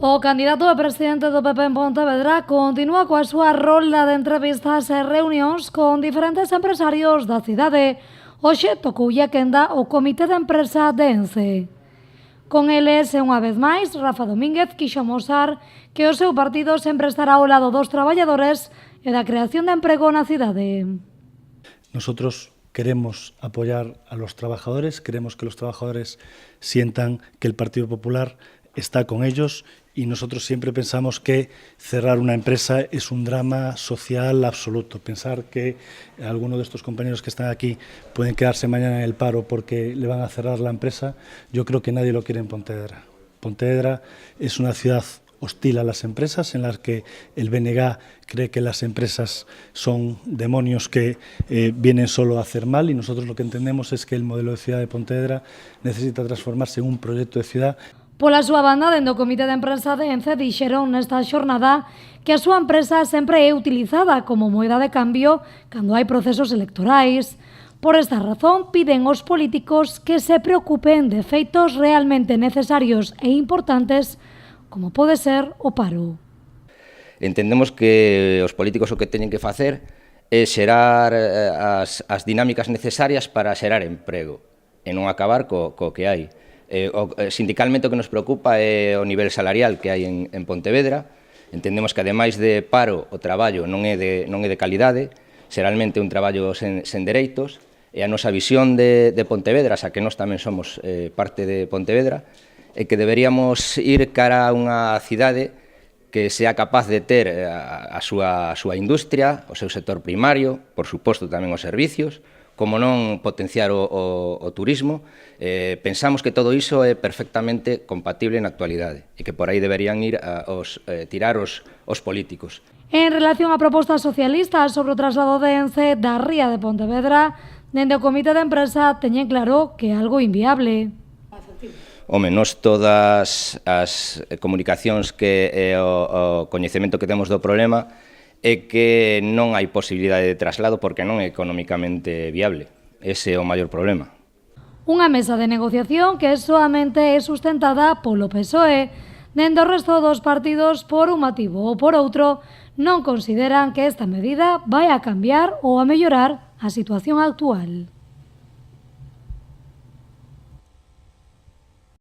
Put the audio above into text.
O candidato a presidente do PP en Pontevedra continúa coa súa rolda de entrevistas e reunións con diferentes empresarios da cidade. Hoxe tocoulle a quenda o comité de empresa de Ence. Con eles, e unha vez máis, Rafa Domínguez quixo amosar que o seu partido sempre estará ao lado dos traballadores e da creación de emprego na cidade. Nosotros queremos apoyar a los trabajadores, queremos que los trabajadores sientan que el Partido Popular está con ellos y nosotros siempre pensamos que cerrar una empresa es un drama social absoluto. Pensar que alguno de estos compañeros que están aquí pueden quedarse mañana en el paro porque le van a cerrar la empresa, yo creo que nadie lo quiere en Pontevedra. Pontevedra es una ciudad hostil a las empresas, en las que el BNG cree que las empresas son demonios que vienen solo a hacer mal, y nosotros lo que entendemos es que el modelo de ciudad de Pontevedra necesita transformarse en un proyecto de ciudad. Pola súa banda, dende o Comité de Empresa de Ence dixeron nesta xornada que a súa empresa sempre é utilizada como moeda de cambio cando hai procesos electorais. Por esta razón, piden aos políticos que se preocupen de feitos realmente necesarios e importantes, como pode ser o paro. Entendemos que os políticos o que teñen que facer é xerar as dinámicas necesarias para xerar emprego e non acabar co que hai. Sindicalmente o que nos preocupa é o nivel salarial que hai en Pontevedra. Entendemos que, ademais de paro, o traballo non é de calidade, xeralmente un traballo sen dereitos, e a nosa visión de Pontevedra, xa que nós tamén somos parte de Pontevedra, é que deberíamos ir cara a unha cidade que sea capaz de ter a súa industria, o seu sector primario, por suposto tamén os servicios, como non potenciar o turismo. Pensamos que todo iso é perfectamente compatible na actualidade e que por aí deberían ir tirar os políticos. En relación á proposta socialista sobre o traslado de Ence da ría de Pontevedra, dende o Comité de Empresa teñen claro que é algo inviable. Home, nós todas as comunicacións que o coñecemento que temos do problema é que non hai posibilidade de traslado porque non é económicamente viable. Ese é o maior problema. Unha mesa de negociación que soamente é sustentada polo PSOE. Dende o resto dos partidos, por un motivo ou por outro, non consideran que esta medida vai a cambiar ou a mellorar a situación actual.